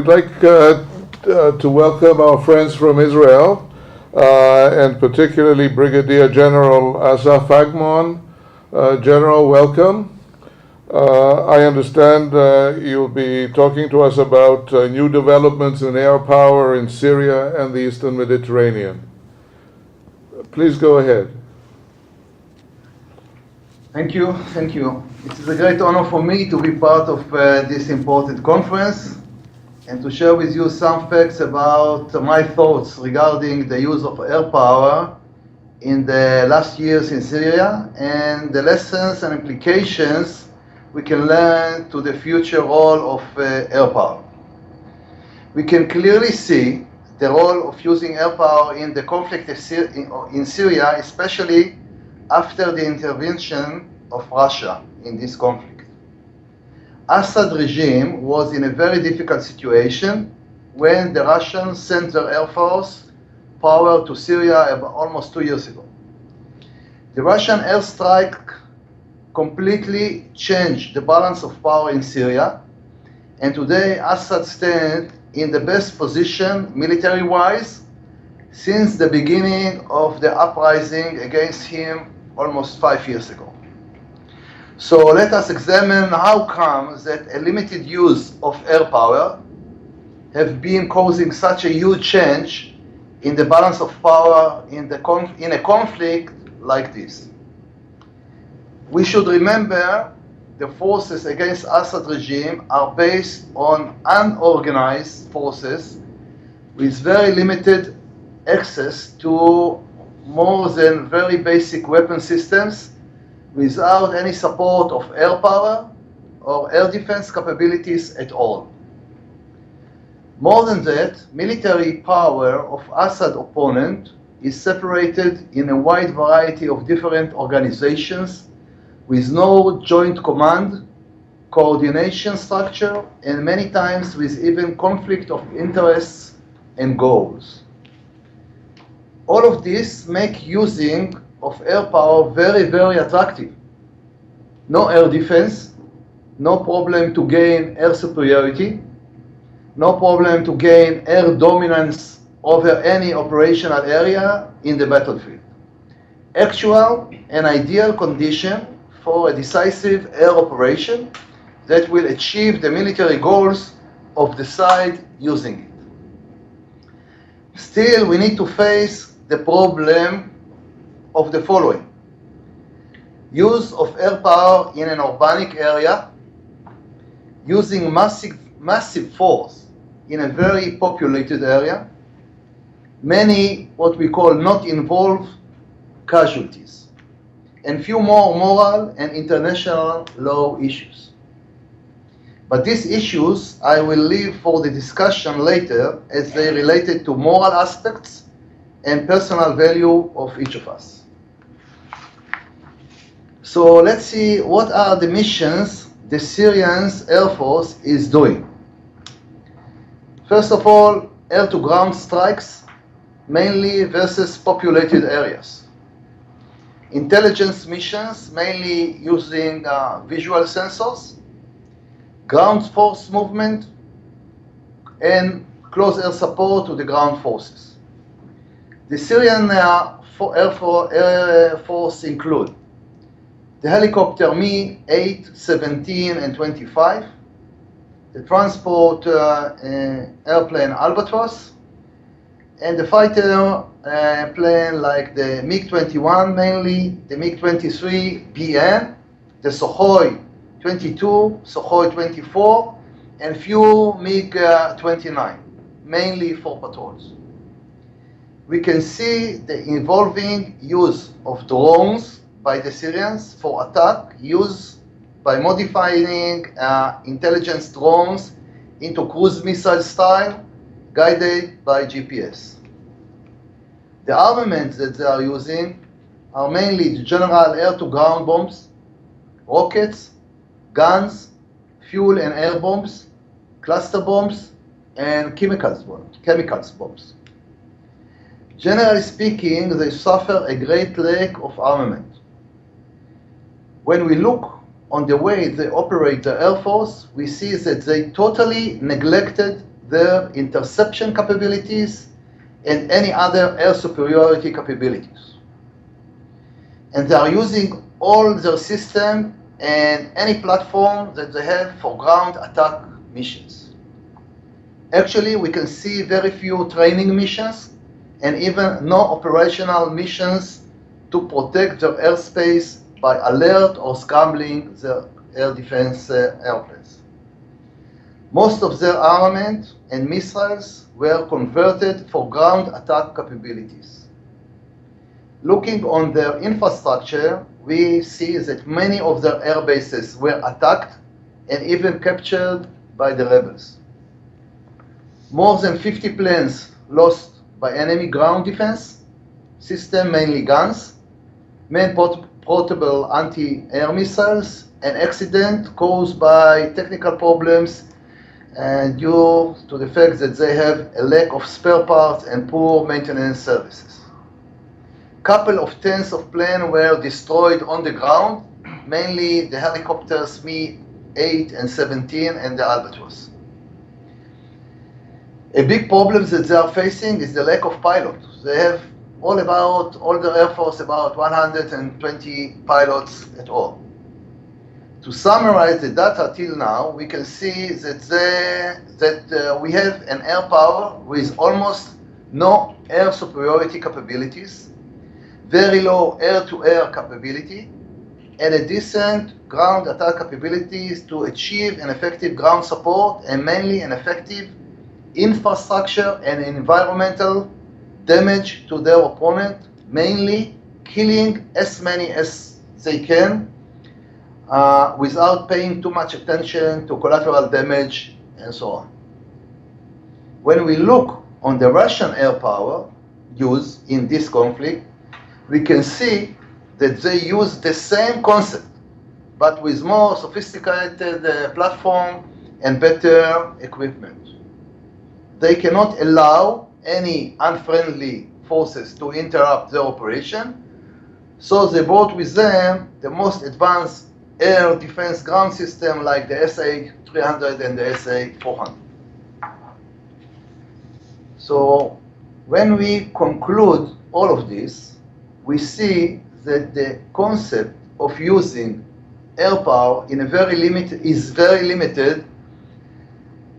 we'd like to welcome our friends from Israel, and particularly Brigadier General Asaf Agmon. General, welcome. I understand you'll be talking to us about new developments in air power in Syria and the Eastern Mediterranean. Please go ahead. Thank you. It is a great honor for me to be part of this important conference and to share with you some facts about my thoughts regarding the use of air power in the last years in Syria and the lessons and implications we can learn to the future role of air power. We can clearly see the role of using air power in the conflict in Syria, especially after the intervention of Russia in this conflict. Assad regime was in a very difficult situation when the Russians sent their air force power to Syria almost 2 years ago. The Russian airstrike completely changed the balance of power in Syria, and today Assad stands in the best position military-wise since the beginning of the uprising against him almost 5 years ago. So let us examine how come that a limited use of air power have been causing such a huge change in the balance of power in a conflict like this. We should remember the forces against Assad regime are based on unorganized forces with very limited access to more than very basic weapon systems without any support of air power or air defense capabilities at all. More than that, military power of Assad opponent is separated in a wide variety of different organizations with no joint command, coordination structure, and many times with even conflict of interests and goals. All of this make using of air power very, very attractive. No air defense, no problem to gain air superiority, no problem to gain air dominance over any operational area in the battlefield. Actual and ideal condition for a decisive air operation that will achieve the military goals of the side using it. Still, we need to face the problem of the following. Use of air power in an urbanic area, using massive force in a very populated area, many what we call not involved casualties, and few more moral and international law issues. But these issues I will leave for the discussion later as they related to moral aspects and personal value of each of us. So let's see what are the missions the Syrians Air Force is doing. First of all, air-to-ground strikes, mainly versus populated areas. Intelligence missions, mainly using visual sensors, ground force movement, and close air support to the ground forces. The Syrian Air Force include the helicopter Mi-8, 17, and 25, the transport airplane Albatros, and the fighter plane like the MiG-21 mainly, the MiG-23 BN, the Sukhoi 22, Sukhoi 24, and few MiG-29, mainly for patrols. We can see the evolving use of drones by the Syrians for attack, use by modifying intelligence drones into cruise missile style, guided by GPS. The armaments that they are using are mainly the general air-to-ground bombs, rockets, guns, fuel and air bombs, cluster bombs, and chemicals bombs. Generally speaking, they suffer a great lack of armament. When we look on the way they operate the Air Force, we see that they totally neglected their interception capabilities and any other air superiority capabilities. And they are using all their system and any platform that they have for ground attack missions. Actually, we can see very few training missions and even no operational missions to protect their airspace by alert or scrambling their air defense airplanes. Most of their armament and missiles were converted for ground attack capabilities. Looking on their infrastructure, we see that many of their air bases were attacked and even captured by the rebels. More than 50 planes lost by enemy ground defense system, mainly guns, main portable anti-air missiles, an accident caused by technical problems and due to the fact that they have a lack of spare parts and poor maintenance services. Couple of tens of planes were destroyed on the ground, mainly the helicopters Mi-8 and 17 and the Albatross. A big problem that they are facing is the lack of pilots. They have all the Air Force about 120 pilots at all. To summarize the data till now, we can see that we have an air power with almost no air superiority capabilities, very low air-to-air capability, and a decent ground attack capabilities to achieve an effective ground support and mainly an effective infrastructure and environmental damage to their opponent, mainly killing as many as they can without paying too much attention to collateral damage and so on. When we look on the Russian air power used in this conflict, we can see that they use the same concept, but with more sophisticated platform and better equipment. They cannot allow any unfriendly forces to interrupt their operation, so they brought with them the most advanced air defense ground system like the S300 and the S400. So when we conclude all of this, we see that the concept of using air power is very limited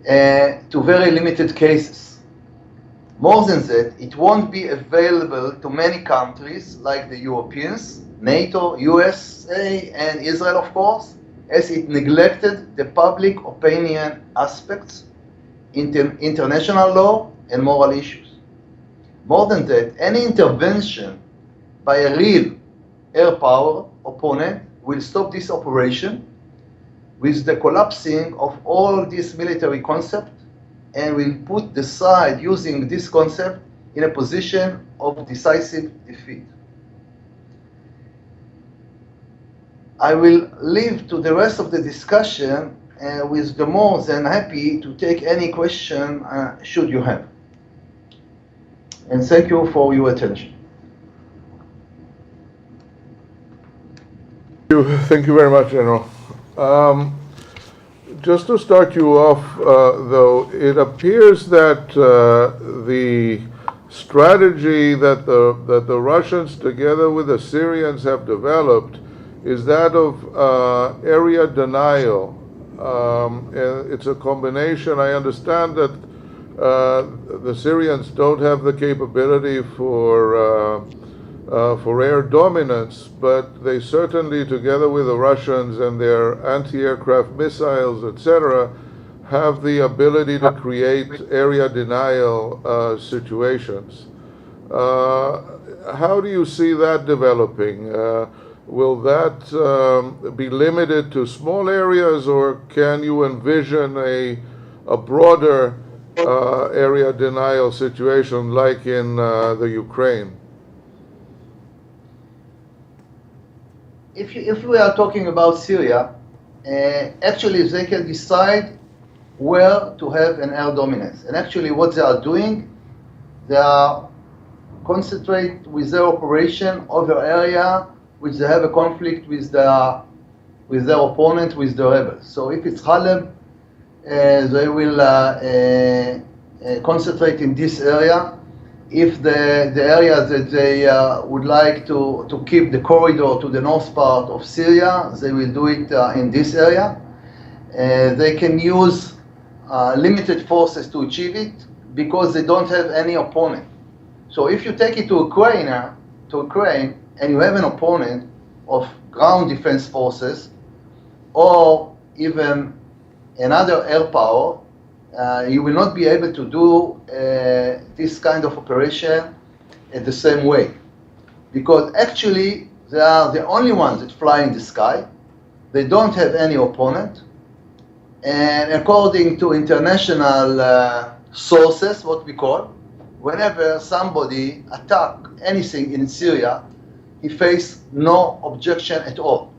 to very limited cases. More than that, it won't be available to many countries like the Europeans, NATO, USA, and Israel, of course, as it neglected the public opinion aspects, international law, and moral issues. More than that, any intervention by a real air power opponent will stop this operation with the collapsing of all this military concept and will put the side using this concept in a position of decisive defeat. I will leave to the rest of the discussion with the more than happy to take any question should you have. And thank you for your attention. Thank you very much, General. Just to start you off, though, it appears that the strategy that the Russians, together with the Syrians, have developed is that of area denial. And it's a combination. I understand that the Syrians don't have the capability for air dominance, but they certainly, together with the Russians and their anti-aircraft missiles, etc., have the ability to create area denial situations. How do you see that developing? Will that be limited to small areas, or can you envision a broader area denial situation like in the Ukraine? If we are talking about Syria, actually they can decide where to have an air dominance. And actually what they are doing, they are concentrate with their operation over area which they have a conflict with their opponent, with the rebels. So if it's Haleb, they will concentrate in this area. If the area that they would like to keep the corridor to the north part of Syria, they will do it in this area. They can use limited forces to achieve it because they don't have any opponent. So if you take it to Ukraine, and you have an opponent of ground defense forces or even another air power, you will not be able to do this kind of operation in the same way. Because actually, they are the only ones that fly in the sky. They don't have any opponent. And according to international sources, what we call, whenever somebody attack anything in Syria, he face no objection at all.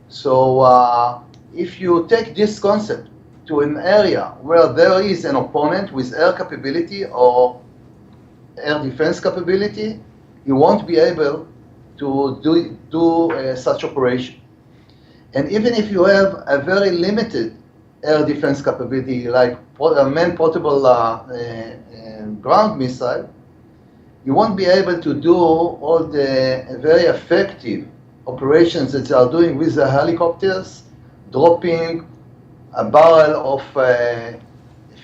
So if you take this concept to an area where there is an opponent with air capability or air defense capability, you won't be able to do such operation. And even if you have a very limited air defense capability, like a man-portable ground missile, you won't be able to do all the very effective operations that they are doing with the helicopters, dropping a barrel of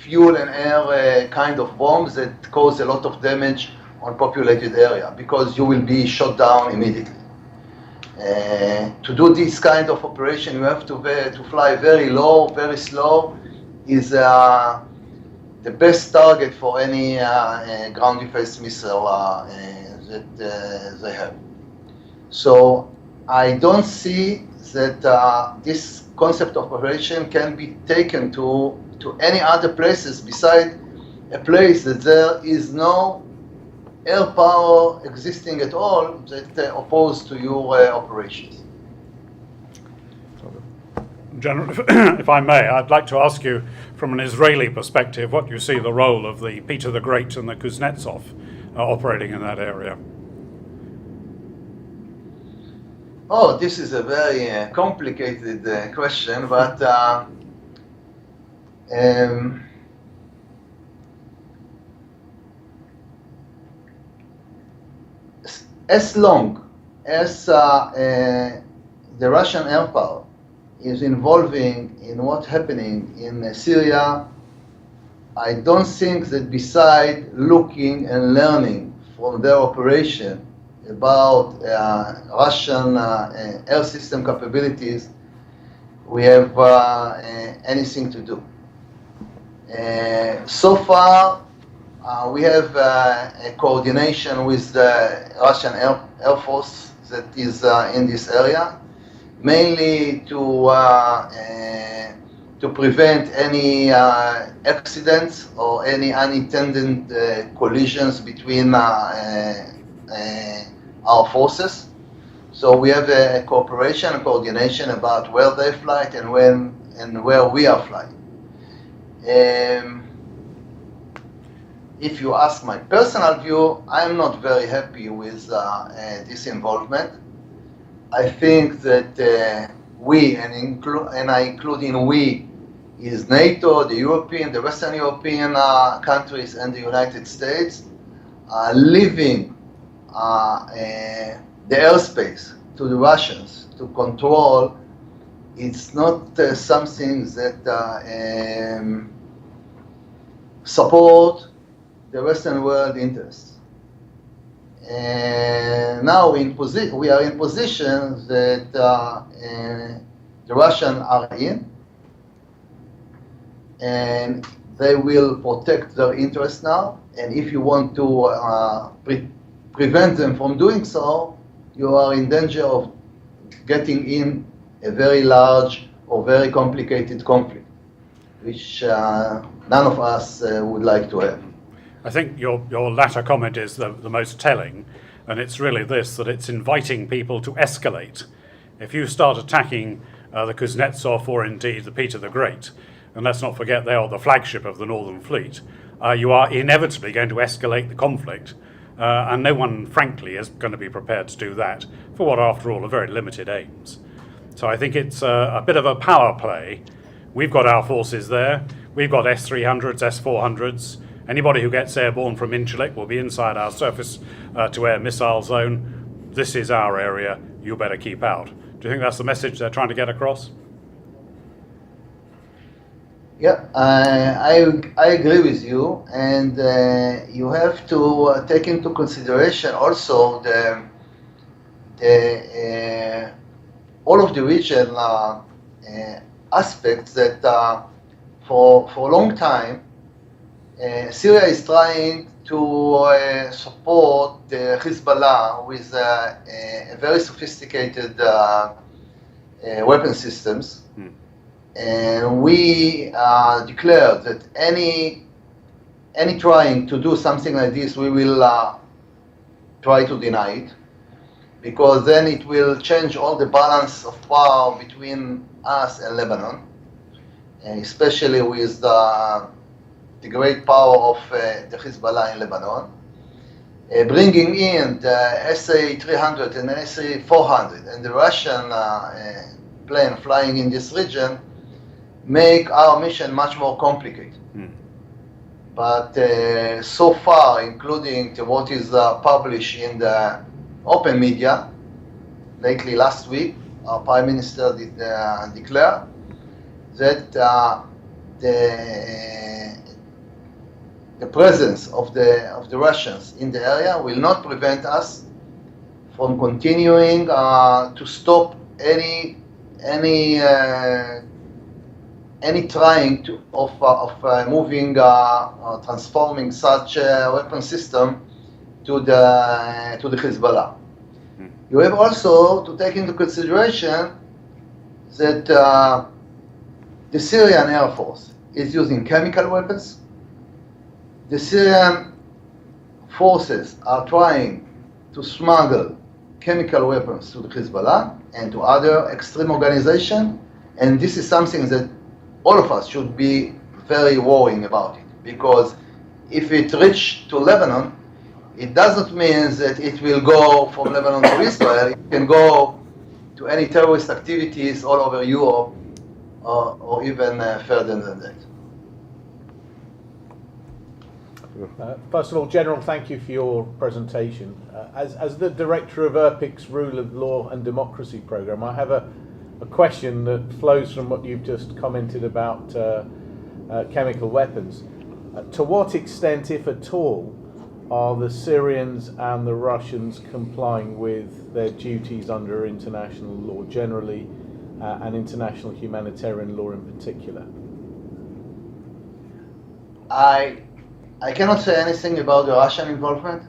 fuel and air kind of bombs that cause a lot of damage on populated area, because you will be shot down immediately. To do this kind of operation, you have to fly very low, very slow, is the best target for any ground defense missile that they have. So I don't see that this concept of operation can be taken to any other places beside a place that there is no air power existing at all that opposed to your operations. General, if I may, I'd like to ask you from an Israeli perspective what you see the role of the Peter the Great and the Kuznetsov operating in that area. Oh, this is a very complicated question, but as long as the Russian air power is involving in what's happening in Syria, I don't think that beside looking and learning from their operation about Russian air system capabilities, we have anything to do. So far, we have a coordination with the Russian Air Force that is in this area, mainly to prevent any accidents or any unintended collisions between our forces. So we have a cooperation and coordination about where they fly and when and where we are flying. If you ask my personal view, I'm not very happy with this involvement. I think that we, and I include in we, is NATO, the European, the Western European countries, and the United States, leaving the airspace to the Russians to control. It's not something that support the Western world interests. And now we are in position that the Russians are in, and they will protect their interests now. And if you want to prevent them from doing so, you are in danger of getting in a very large or very complicated conflict, which none of us would like to have. I think your latter comment is the most telling, and it's really this, that it's inviting people to escalate. If you start attacking the Kuznetsov or indeed the Peter the Great, and let's not forget they are the flagship of the Northern Fleet, you are inevitably going to escalate the conflict, and no one, frankly, is going to be prepared to do that for what, after all, are very limited aims. So I think it's a bit of a power play We've got our forces there. We've got S300s, S400s. Anybody who gets airborne from Incirlik will be inside our surface-to-air missile zone. This is our area. You better keep out. Do you think that's the message they're trying to get across? Yeah, I agree with you, and you have to take into consideration also all of the region aspects that for a long time Syria is trying to support the Hezbollah with very sophisticated weapon systems. And we declared that any trying to do something like this, we will try to deny it, because then it will change all the balance of power between us and Lebanon, and especially with the great power of the Hezbollah in Lebanon. Bringing in the S300 and S400 and the Russian plane flying in this region make our mission much more complicated. But so far, including to what is published in the open media, lately last week, our Prime Minister declared that the presence of the Russians in the area will not prevent us from continuing to stop any trying of moving, transforming such a weapon system to the Hezbollah. You have also to take into consideration that the Syrian Air Force is using chemical weapons. The Syrian forces are trying to smuggle chemical weapons to the Hezbollah and to other extreme organizations, and this is something that all of us should be very worrying about it, because if it reaches to Lebanon, it doesn't mean that it will go from Lebanon to Israel. It can go to any terrorist activities all over Europe, or even further than that. First of all, General, thank you for your presentation. As the director of ERPIC's Rule of Law and Democracy Programme, I have a question that flows from what you've just commented about chemical weapons. To what extent, if at all, are the Syrians and the Russians complying with their duties under international law generally and international humanitarian law in particular? I cannot say anything about the Russian involvement.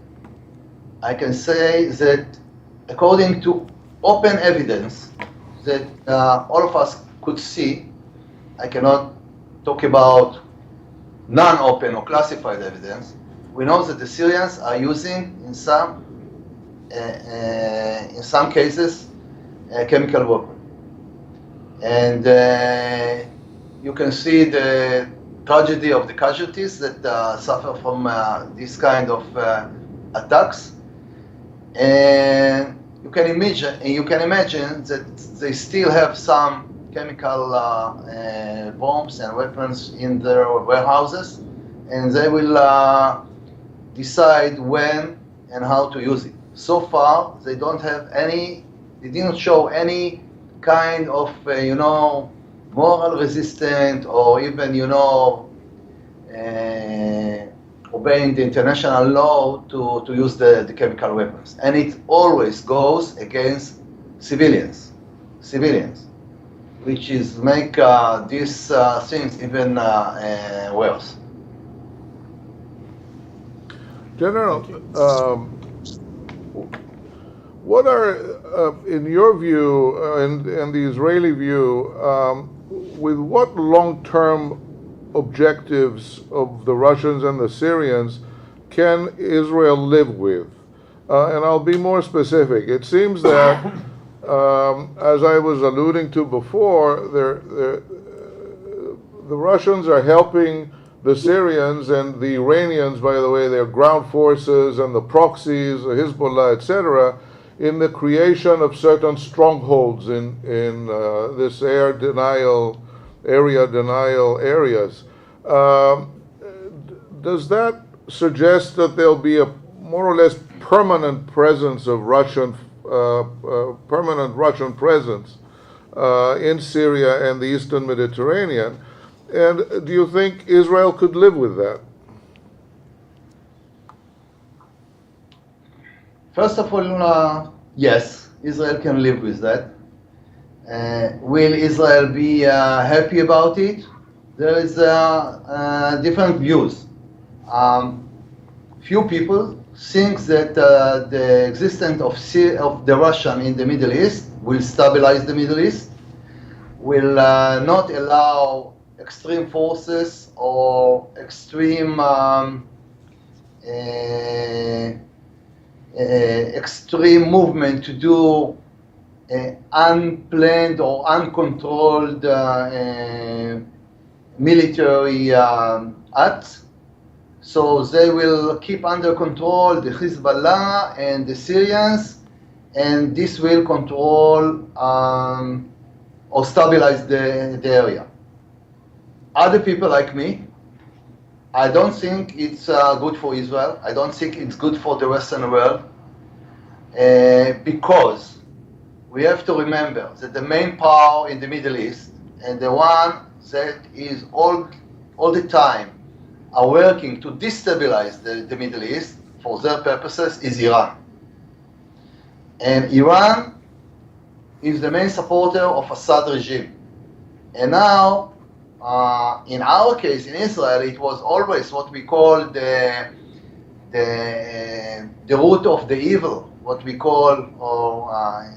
I can say that according to open evidence that all of us could see, I cannot talk about non-open or classified evidence. We know that the Syrians are using, in some cases, a chemical weapon. And you can see the tragedy of the casualties that suffer from this kind of attacks. And you can imagine that they still have some chemical bombs and weapons in their warehouses, and they will decide when and how to use it. So far, they don't have any. They didn't show any kind of moral resistance, or even obeying the international law to use the chemical weapons. And it always goes against civilians, which is make these things even worse. General, what are, in your view and the Israeli view, with what long-term objectives of the Russians and the Syrians can Israel live with? And I'll be more specific. It seems that, as I was alluding to before, the Russians are helping the Syrians, and the Iranians, by the way, their ground forces and the proxies, Hezbollah, etc., in the creation of certain strongholds in this air denial area denial areas. Does that suggest that there'll be a more or less permanent presence of permanent Russian presence in Syria and the Eastern Mediterranean? And do you think Israel could live with that? First of all, yes, Israel can live with that. Will Israel be happy about it? There is different views. Few people think that the existence of the Russian in the Middle East will stabilize the Middle East, will not allow extreme forces or extreme extreme movement to do unplanned or uncontrolled military acts. So they will keep under control the Hezbollah and the Syrians, and this will control or stabilize the area. Other people like me, I don't think it's good for Israel. I don't think it's good for the Western world, because we have to remember that the main power in the Middle East and the one that is all the time are working to destabilize the Middle East for their purposes is Iran. And Iran is the main supporter of Assad regime. And now, in our case, in Israel, it was always what we call the root of the evil, what we call, or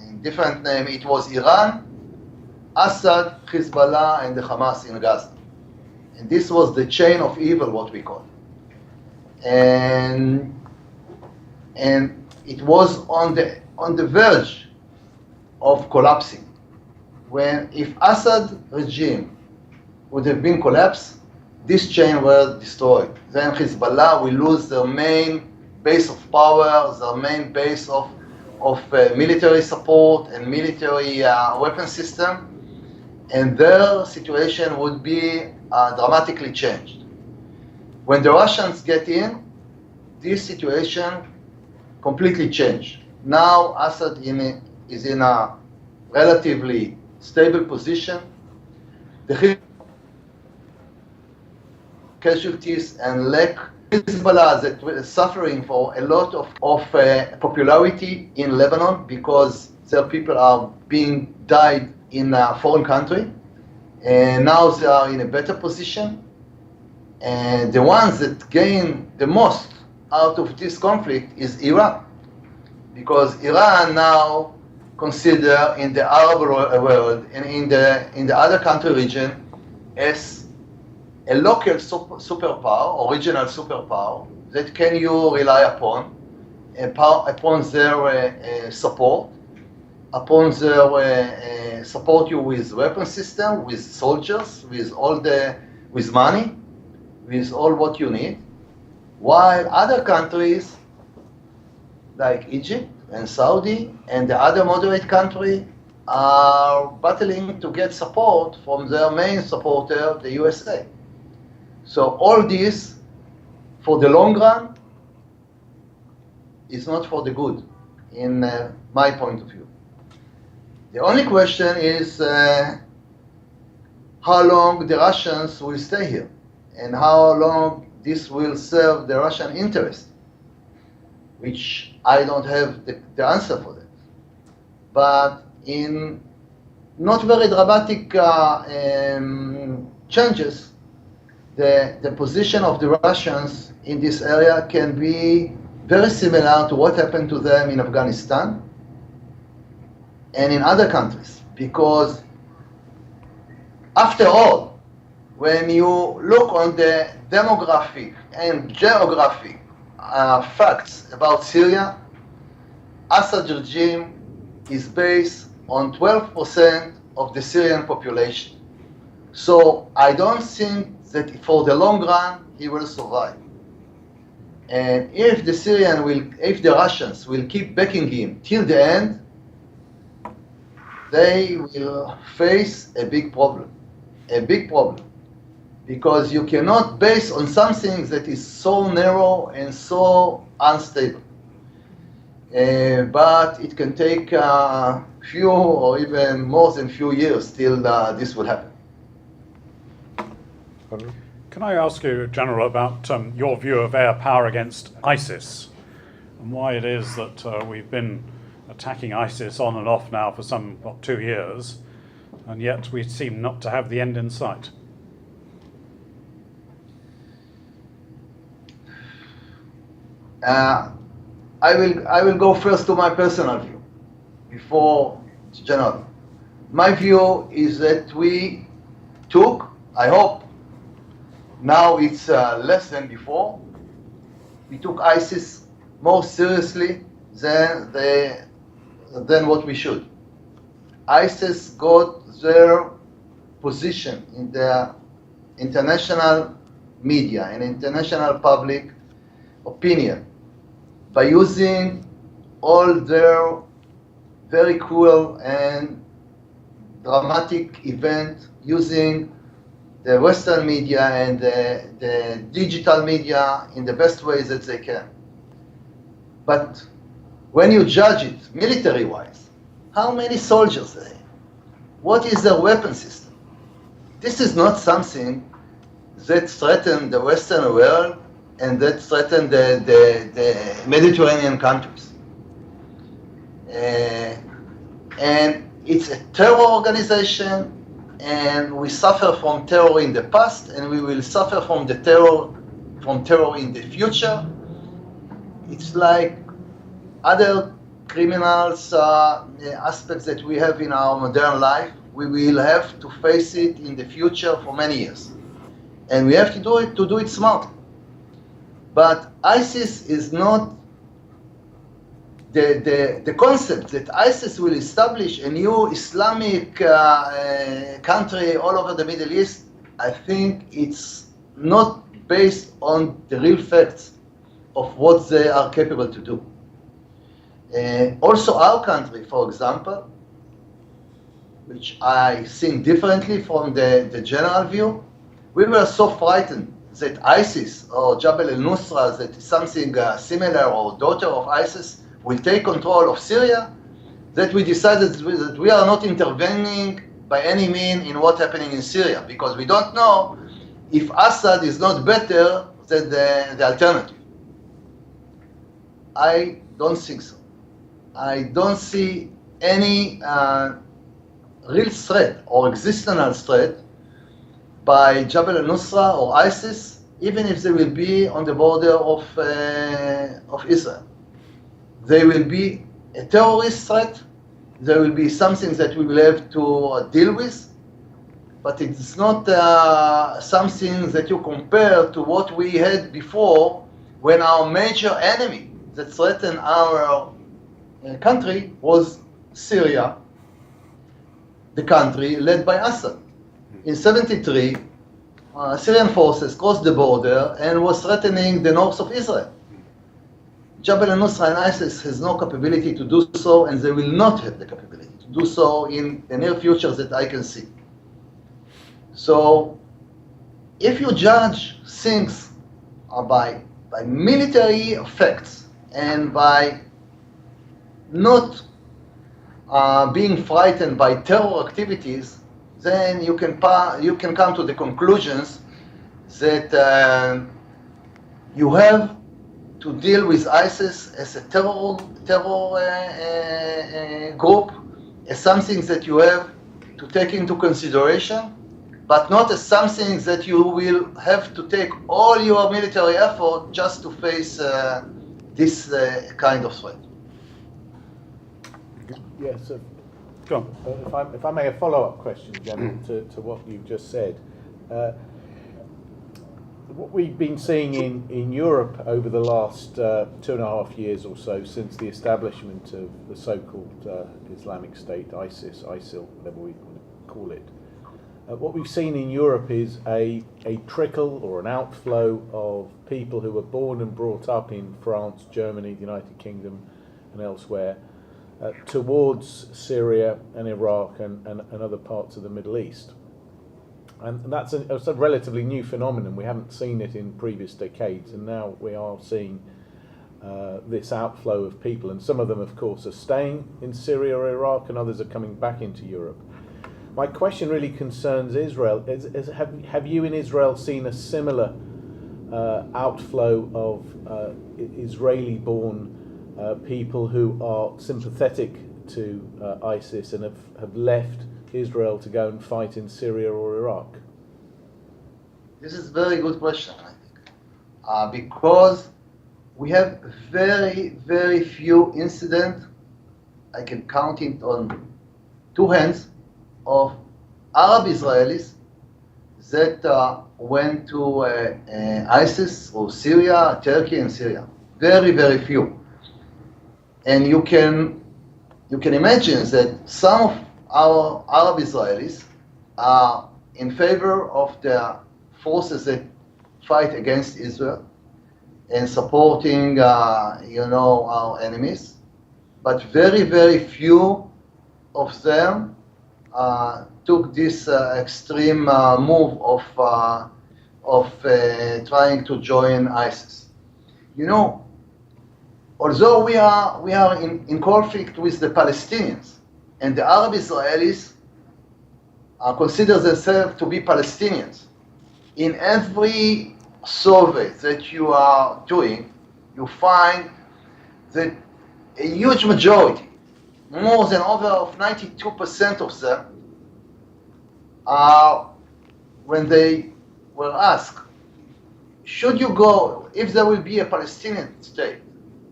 in different name, it was Iran, Assad, Hezbollah, and the Hamas in Gaza. And this was the chain of evil, what we call. And it was on the verge of collapsing. When if Assad regime would have been collapsed, this chain was destroyed. Then Hezbollah will lose their main base of power, their main base of military support and military weapon system, and their situation would be dramatically changed. When the Russians get in, this situation completely changed. Now Assad is in a relatively stable position. The casualties and lack Hezbollah that is suffering for a lot of popularity in Lebanon because their people are being died in a foreign country, and now they are in a better position. And the ones that gain the most out of this conflict is Iran, because Iran now consider in the Arab world and in the other country region as a local superpower or regional superpower that can you rely upon their support, upon their support you with weapon system, with soldiers, with money, with all what you need, while other countries like Egypt and Saudi and the other moderate country are battling to get support from their main supporter, the USA. So all this, for the long run, is not for the good, in my point of view. The only question is how long the Russians will stay here and how long this will serve the Russian interest, which I don't have the answer for that. But in not very dramatic changes, the position of the Russians in this area can be very similar to what happened to them in Afghanistan and in other countries. Because after all, when you look on the demographic and geographic facts about Syria, Assad regime is based on 12% of the Syrian population. So I don't think that for the long run he will survive. And if the Russians will keep backing him till the end, they will face a big problem. a big problem, because you cannot base on something that is so narrow and so unstable. But it can take few or even more than few years till this will happen. Can I ask you, General, about your view of air power against ISIS and why it is that we've been attacking ISIS on and off now for some, 2 years, and yet we seem not to have the end in sight? I will go first to my personal view before general. My view is that we took, I hope, now it's less than before, we took ISIS more seriously than what we should. ISIS got their position in the international media and international public opinion by using all their very cruel and dramatic event, using the Western media and the digital media in the best ways that they can. But when you judge it military-wise, how many soldiers they have? What is their weapon system? This is not something that threatens the Western world and that threatens the Mediterranean countries. And it's a terror organization, and we suffer from terror in the past, and we will suffer from terror in the future. It's like other criminals aspects that we have in our modern life. We will have to face it in the future for many years, and we have to do it smartly. But ISIS is not the concept that ISIS will establish a new Islamic country all over the Middle East. I think it's not based on the real facts of what they are capable to do. Also, our country, for example, which I think differently from the general view, we were so frightened that ISIS or Jabal al-Nusra, that is something similar or daughter of ISIS, will take control of Syria, that we decided that we are not intervening by any means in what's happening in Syria, because we don't know if Assad is not better than the alternative. I don't think so. I don't see any real threat or existential threat by Jabal al-Nusra or ISIS, even if they will be on the border of Israel. They will be a terrorist threat. There will be something that we will have to deal with, but it's not something that you compare to what we had before, when our major enemy that threatened our country was Syria, the country led by Assad. In 1973, Syrian forces crossed the border and was threatening the north of Israel. Jabal al-Nusra and ISIS has no capability to do so, and they will not have the capability to do so in the near future that I can see. So, if you judge things by military facts and by not being frightened by terror activities, then you can come to the conclusions that you have to deal with ISIS as a terror group, as something that you have to take into consideration, but not as something that you will have to take all your military effort just to face this kind of threat. Yes, Go on. if I may, a follow-up question, General, to what you've just said. What we've been seeing in Europe over the last 2.5 years or so, since the establishment of the so-called Islamic State, ISIS, ISIL, whatever we want to call it, what we've seen in Europe is a trickle or an outflow of people who were born and brought up in France, Germany, the United Kingdom, and elsewhere, towards Syria and Iraq and other parts of the Middle East. And that's a relatively new phenomenon. We haven't seen it in previous decades, and now we are seeing this outflow of people. And some of them, of course, are staying in Syria or Iraq, and others are coming back into Europe. My question really concerns Israel. Have you in Israel seen a similar outflow of Israeli-born people who are sympathetic to ISIS and have left Israel to go and fight in Syria or Iraq? This is a very good question, I think, because we have very, very few incidents, I can count it on two hands, of Arab Israelis that went to ISIS or Syria, Turkey and Syria. Very, very few. And you can imagine that some of our Arab Israelis are in favor of the forces that fight against Israel and supporting, our enemies. But very, very few of them took this extreme move of trying to join ISIS. Although we are in conflict with the Palestinians, and the Arab Israelis consider themselves to be Palestinians, in every survey that you are doing, you find that a huge majority, more than over of 92% of them, when they were asked, should you go, if there will be a Palestinian state,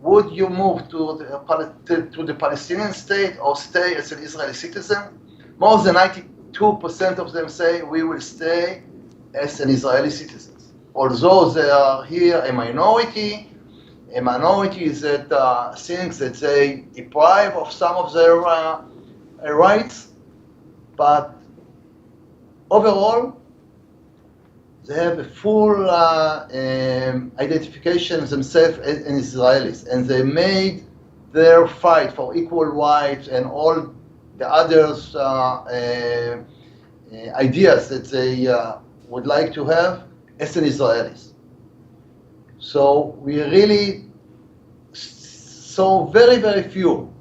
would you move to the Palestinian state or stay as an Israeli citizen? More than 92% of them say we will stay as an Israeli citizen. Although they are here a minority that thinks that they deprive of some of their rights, but overall, they have a full identification themselves as Israelis, and they made their fight for equal rights and all the others ideas that they would like to have as an Israelis. So we really saw very, very few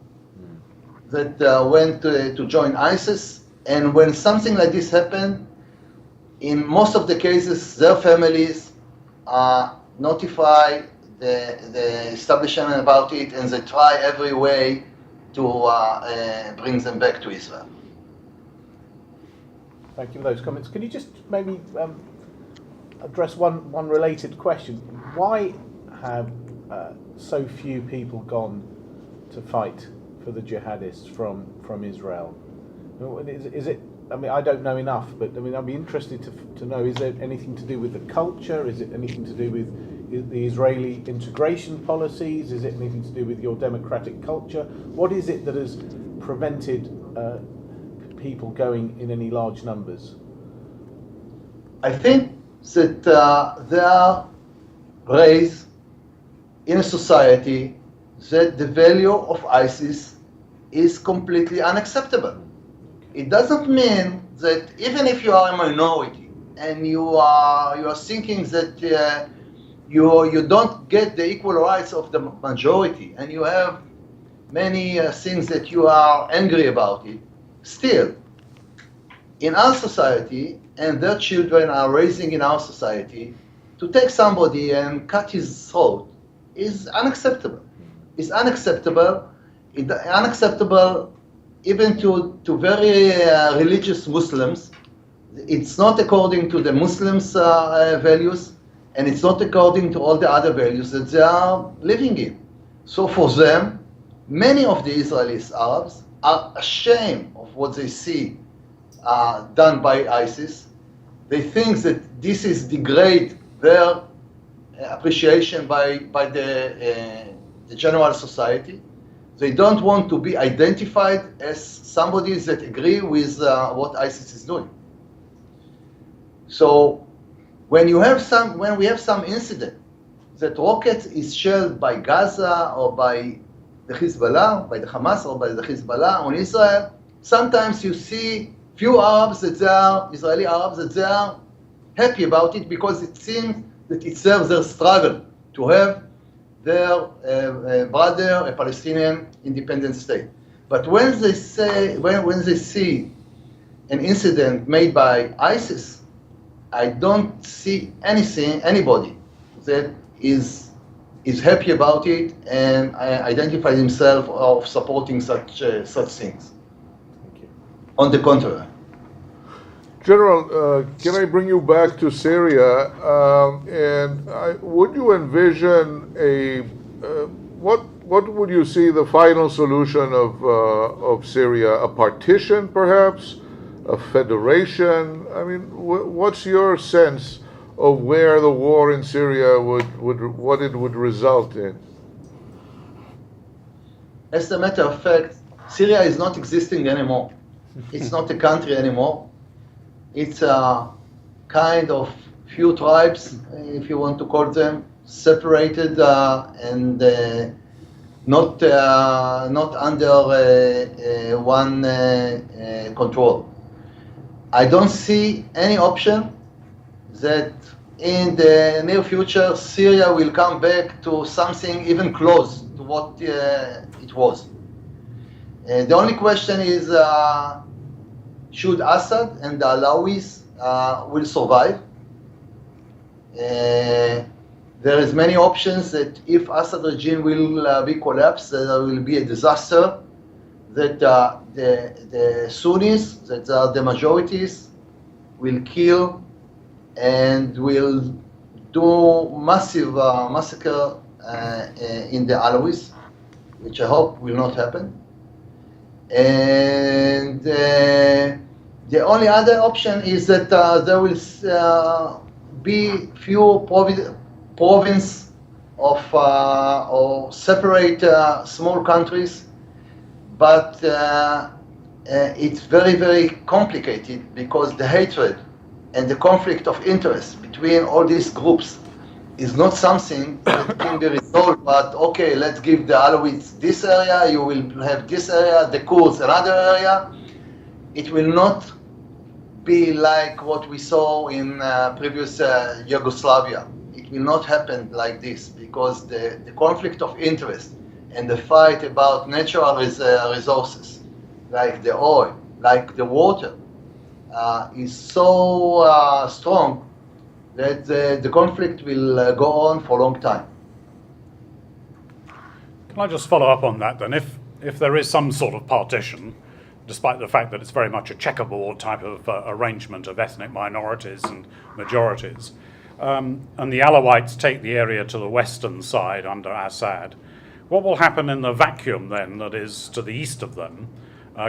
that went to join ISIS, and when something like this happened, in most of the cases, their families notify the establishment about it, and they try every way to bring them back to Israel. Thank you for those comments. Can you just maybe address one related question? Why have so few people gone to fight for the jihadists from Israel? Is it? I mean, I don't know enough, but I mean, I'd be interested to know, is there anything to do with the culture? Is it anything to do with the Israeli integration policies? Is it anything to do with your democratic culture? What is it that has prevented people going in any large numbers? I think that they are raised in a society that the value of ISIS is completely unacceptable. It doesn't mean that even if you are a minority and you are thinking that you don't get the equal rights of the majority, and you have many things that you are angry about it, still, in our society, and their children are raising in our society, to take somebody and cut his throat is unacceptable. It's unacceptable. It's unacceptable even to very religious Muslims. It's not according to the Muslims' values, and it's not according to all the other values that they are living in. So for them, many of the Israelis, Arabs, are ashamed of what they see done by ISIS. They think that this is degrade their appreciation by the general society. They don't want to be identified as somebody that agree with what ISIS is doing. So when we have some incident that rocket is shelled by Gaza or by the Hezbollah, by the Hamas or by the Hezbollah on Israel, sometimes you see few Arabs that they are, Israeli Arabs, that they are happy about it because it seems that it serves their struggle to have their brother, a Palestinian independent state. But when they say, when they see an incident made by ISIS, I don't see anybody that is happy about it and identifies himself of supporting such things. Thank you. On the contrary. General, can I bring you back to Syria? Would you envision what would you see the final solution of Syria? A partition, perhaps? A federation? I mean, what's your sense of where the war in Syria what it would result in? As a matter of fact, Syria is not existing anymore. It's not a country anymore. It's a kind of few tribes, if you want to call them, separated and not under one control. I don't see any option that in the near future Syria will come back to something even close to what it was. The only question is, should Assad and the Alawis will survive? There is many options that if Assad regime will be collapsed, there will be a disaster, that the Sunnis, that are the majorities, will kill and will do massive massacre in the Alawis, which I hope will not happen. And the only other option is that there will be few province of or separate small countries, but it's very, very complicated because the hatred and the conflict of interest between all these groups is not something that can be resolved, but okay, let's give the Alawites this area, you will have this area, the Kurds another area. It will not be like what we saw in previous Yugoslavia. It will not happen like this because the conflict of interest and the fight about natural resources, like the oil, like the water, is so strong that the conflict will go on for a long time. Can I just follow up on that then? If there is some sort of partition, despite the fact that it's very much a checkerboard type of arrangement of ethnic minorities and majorities, and the Alawites take the area to the western side under Assad, what will happen in the vacuum then that is to the east of them,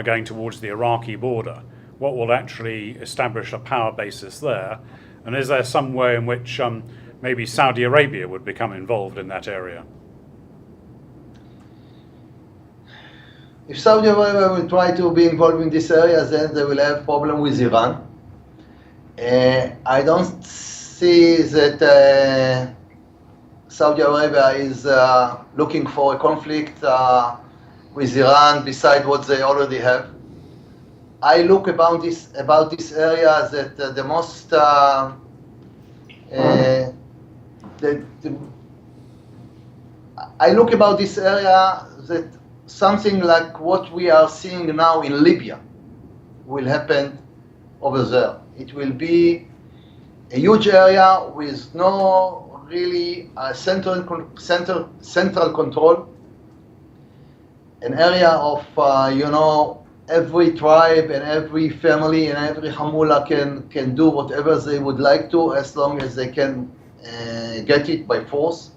going towards the Iraqi border? What will actually establish a power basis there? And is there some way in which maybe Saudi Arabia would become involved in that area? If Saudi Arabia will try to be involved in this area, then they will have problem with Iran. I don't see that Saudi Arabia is looking for a conflict with Iran beside what they already have. I look about this area that the most I look about this area that something like what we are seeing now in Libya will happen over there. It will be a huge area with no really central control. An area of every tribe and every family and every hamula can do whatever they would like to, as long as they can get it by force.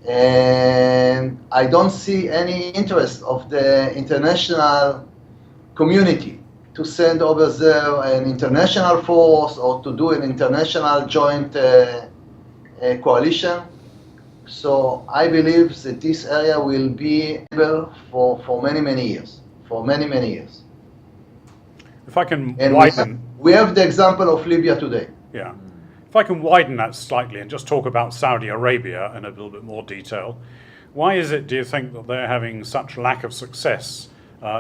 And I don't see any interest of the international community to send over there an international force or to do an international joint coalition. So I believe that this area will be able for many, many years. For many, many years. If I can and widen... We have the example of Libya today. Yeah. If I can widen that slightly and just talk about Saudi Arabia in a little bit more detail, why is it, do you think, that they're having such lack of success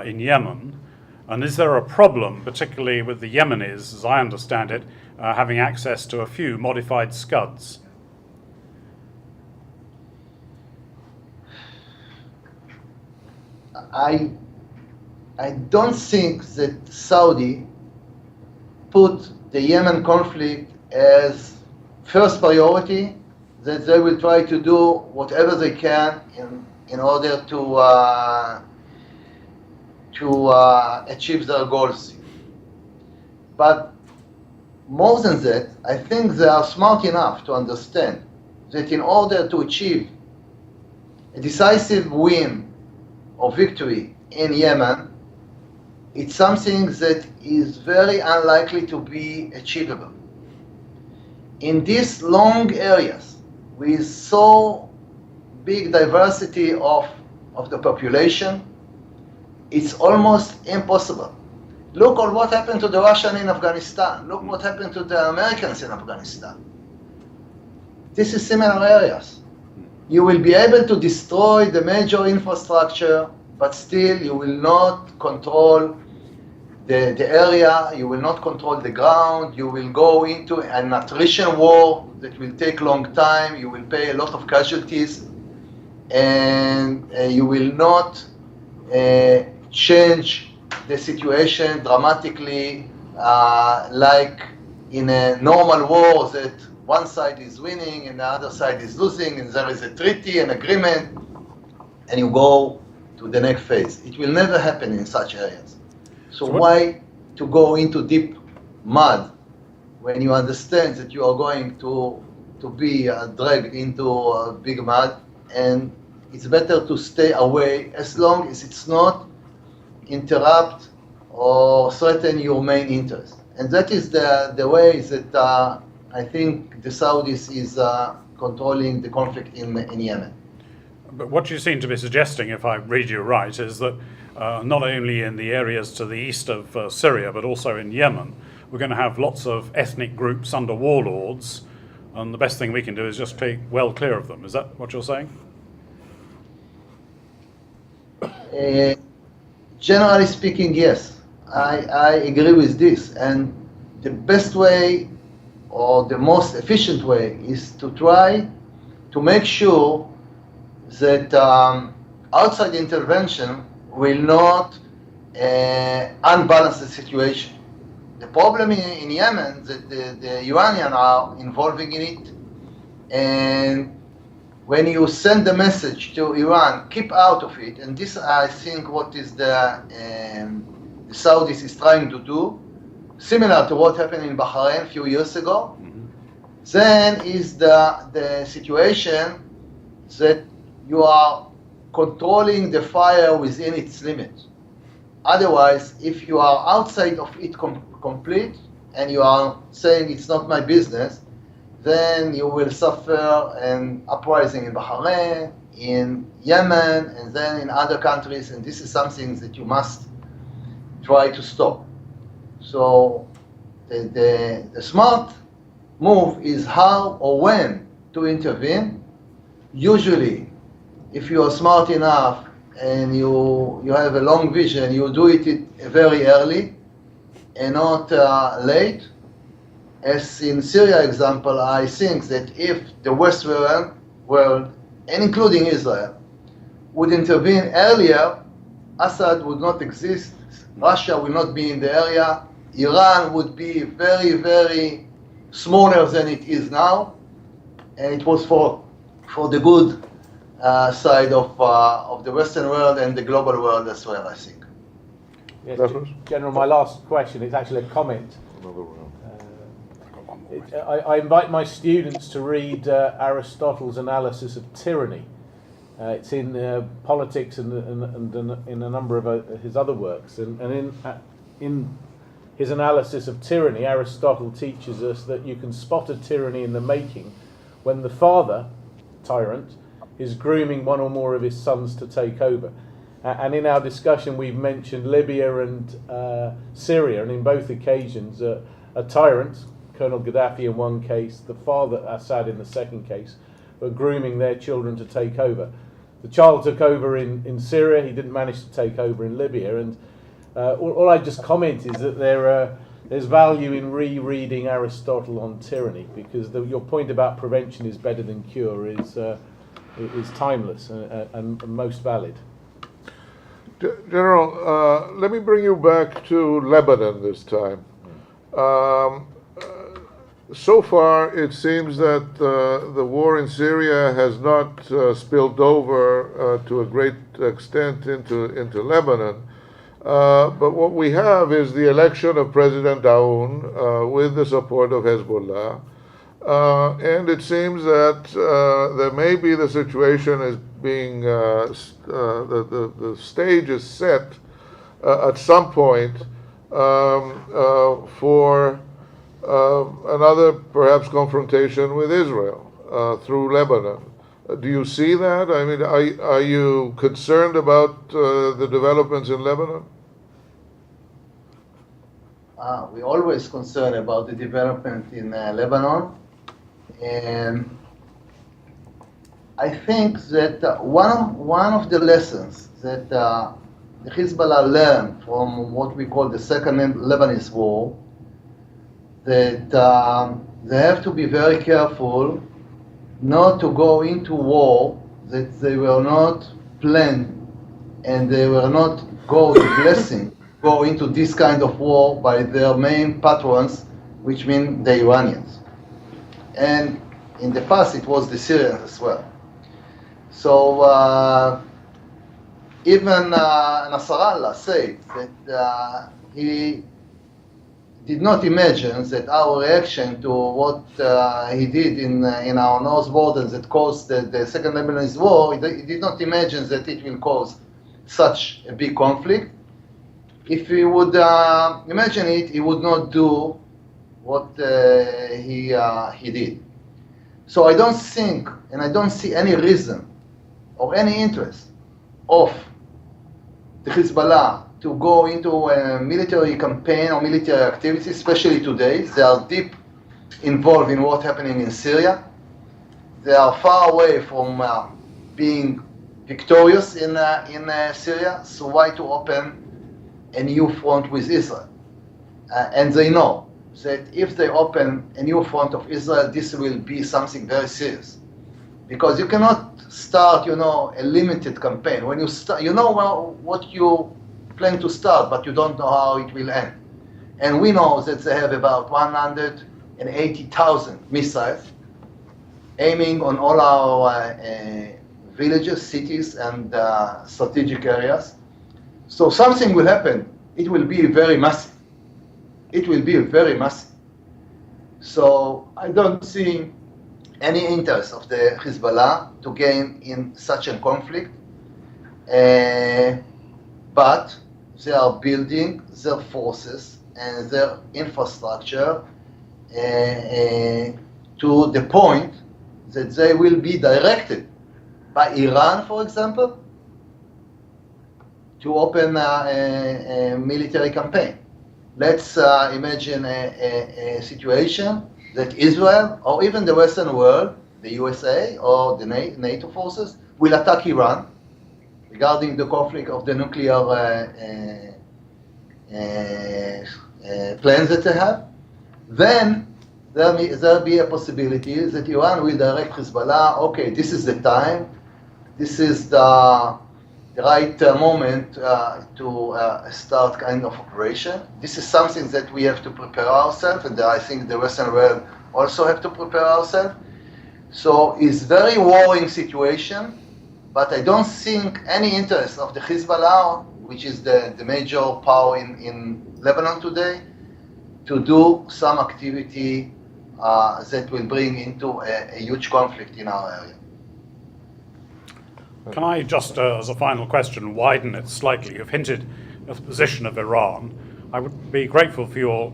in Yemen, And is there a problem, particularly with the Yemenis, as I understand it, having access to a few modified Scuds? I don't think that Saudi put the Yemen conflict as first priority, that they will try to do whatever they can in order to achieve their goals. But more than that, I think they are smart enough to understand that in order to achieve a decisive win or victory in Yemen, it's something that is very unlikely to be achievable. In these long areas, with so big diversity of the population, it's almost impossible. Look at what happened to the Russians in Afghanistan. Look what happened to the Americans in Afghanistan. This is similar areas. You will be able to destroy the major infrastructure, but still you will not control the area, you will not control the ground, you will go into an attrition war that will take a long time, you will pay a lot of casualties, and you will not change the situation dramatically like in a normal war that one side is winning and the other side is losing, and there is a treaty, an agreement, and you go to the next phase. It will never happen in such areas. So why to go into deep mud when you understand that you are going to be dragged into big mud, and it's better to stay away as long as it's not interrupt or threaten your main interest. And that is the way that I think the Saudis is controlling the conflict in Yemen. But what you seem to be suggesting, if I read you right, is that not only in the areas to the east of Syria, but also in Yemen, we're going to have lots of ethnic groups under warlords, and the best thing we can do is just take well clear of them. Is that what you're saying? Generally speaking, yes. I agree with this. And the best way or the most efficient way is to try to make sure that outside intervention will not unbalance the situation. The problem in Yemen is that the Iranians are involving in it, and when you send the message to Iran, keep out of it, and this I think what is the Saudis is trying to do, similar to what happened in Bahrain a few years ago, then is the situation that you are controlling the fire within its limits. Otherwise, if you are outside of it complete and you are saying it's not my business, then you will suffer an uprising in Bahrain, in Yemen, and then in other countries, and this is something that you must try to stop. So the smart move is how or when to intervene. Usually, if you are smart enough and you have a long vision, you do it very early and not late. As in Syria example, I think that if the Western world, and including Israel, would intervene earlier, Assad would not exist, Russia will not be in the area, Iran would be very, very smaller than it is now, and it was for the good side of the Western world and the global world as well, I think. Yes, General, my last question is actually a comment. I invite my students to read Aristotle's analysis of tyranny. It's in Politics and in a number of his other works. And in his analysis of tyranny, Aristotle teaches us that you can spot a tyranny in the making when the father, tyrant, is grooming one or more of his sons to take over. And in our discussion, we've mentioned Libya and Syria, and in both occasions, a tyrant, Colonel Gaddafi in one case, the father, Assad, in the second case, were grooming their children to take over. The child took over in Syria, he didn't manage to take over in Libya, and All I just comment is that there's value in rereading Aristotle on tyranny, because your point about prevention is better than cure is timeless and most valid. General, let me bring you back to Lebanon this time. So far, it seems that the war in Syria has not spilled over to a great extent into Lebanon. But what we have is the election of President Aoun with the support of Hezbollah. And it seems that there may be the situation as being, the stage is set at some point for another perhaps confrontation with Israel through Lebanon. Do you see that? I mean, are you concerned about the developments in Lebanon? We're always concerned about the development in Lebanon. And I think that one of the lessons that the Hezbollah learned from what we call the Second Lebanese War, that they have to be very careful not to go into war that they were not planned and they were not God's blessing, go into this kind of war by their main patrons, which mean the Iranians. And in the past, it was the Syrians as well. So even Nasrallah said that he did not imagine that our reaction to what he did in our north borders that caused the Second Lebanese War, he did not imagine that it will cause such a big conflict. If he would imagine it, he would not do what he did. So I don't think, and I don't see any reason or any interest of the Hezbollah to go into a military campaign or military activity, especially today. They are deep involved in what's happening in Syria. They are far away from being victorious in Syria, so why to open a new front with Israel? And they know that if they open a new front of Israel, this will be something very serious. Because you cannot start, a limited campaign. When you start, what you plan to start, but you don't know how it will end. And we know that they have about 180,000 missiles aiming on all our villages, cities, and strategic areas. So something will happen. It will be very massive. It will be very massive. So I don't see any interest of the Hezbollah to gain in such a conflict. But they are building their forces and their infrastructure to the point that they will be directed by Iran, for example, to open a military campaign. Let's imagine a situation that Israel, or even the Western world, the USA or the NATO forces, will attack Iran regarding the conflict of the nuclear plans that they have. Then there'll be a possibility that Iran will direct Hezbollah, okay, this is the time, this is the right moment to start kind of operation. This is something that we have to prepare ourselves, and I think the Western world also have to prepare ourselves. So it's a very worrying situation, but I don't think any interest of the Hezbollah, which is the major power in Lebanon today, to do some activity that will bring into a huge conflict in our area. Can I just, as a final question, widen it slightly? You've hinted at the position of Iran. I would be grateful for your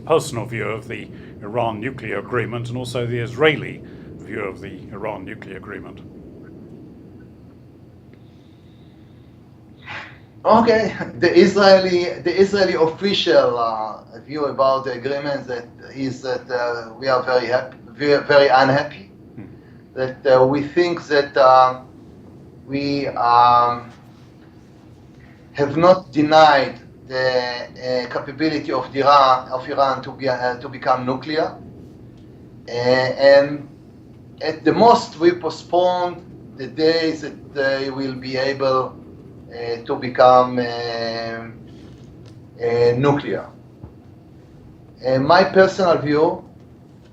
personal view of the Iran nuclear agreement and also the Israeli view of the Iran nuclear agreement. Okay, the Israeli official view about the agreement is that we are very happy, very unhappy. That we think that we have not denied the capability of Iran to become nuclear, and at the most we postponed the days that they will be able to become nuclear. My personal view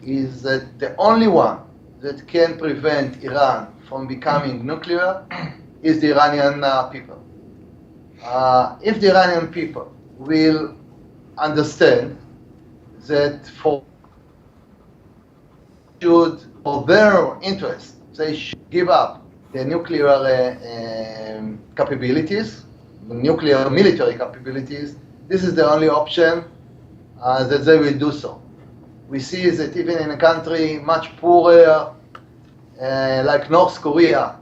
is that the only one that can prevent Iran from becoming nuclear is the Iranian people. If the Iranian people will understand that for their interest, they should give up the nuclear capabilities, nuclear military capabilities, this is the only option that they will do so. We see that even in a country much poorer, like North Korea,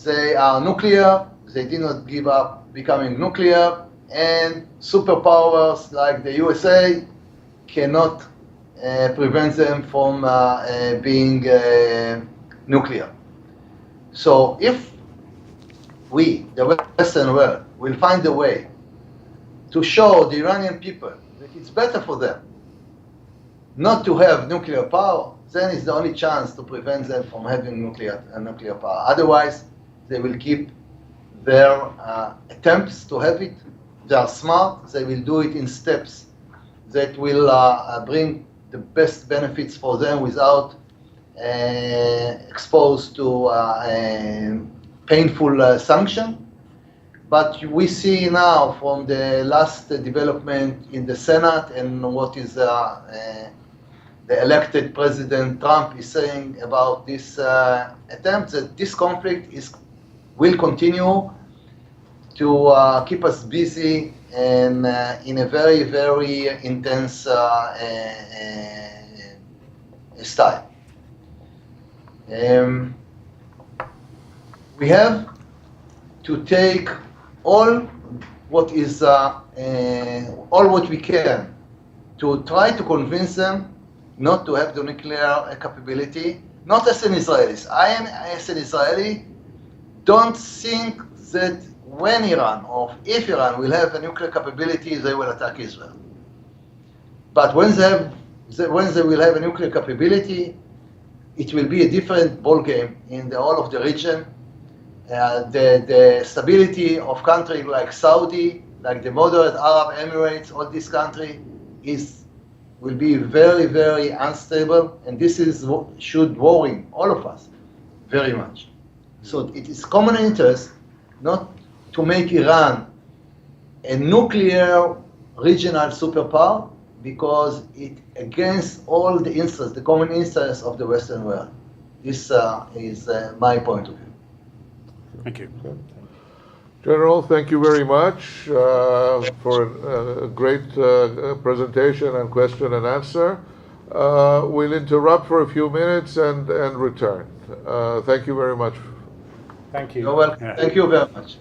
they are nuclear, they did not give up becoming nuclear, and superpowers like the USA cannot prevent them from being nuclear. So if we, the Western world, will find a way to show the Iranian people that it's better for them not to have nuclear power, then it's the only chance to prevent them from having nuclear power. Otherwise, they will keep their attempts to have it. They are smart, they will do it in steps that will bring the best benefits for them without exposed to painful sanction. But we see now from the last development in the Senate and what is the elected President Trump is saying about this attempt, that this conflict will continue to keep us busy and in a very, very intense style. We have to take all what we can to try to convince them not to have the nuclear capability. Not as an Israeli. I am, as an Israeli, don't think that when Iran or if Iran will have a nuclear capability, they will attack Israel. But when they will have a nuclear capability, it will be a different ballgame in all of the region. The stability of countries like Saudi, like the moderate Arab Emirates, all this country will be very, very unstable, and this should worry all of us very much. So it is common interest not to make Iran a nuclear regional superpower, because it against all the interests, the common interests of the Western world. This is my point of view. Thank you. General, thank you very much for a great presentation and question and answer. We'll interrupt for a few minutes and return. Thank you very much. Thank you. You're welcome. Yeah. Thank you very much.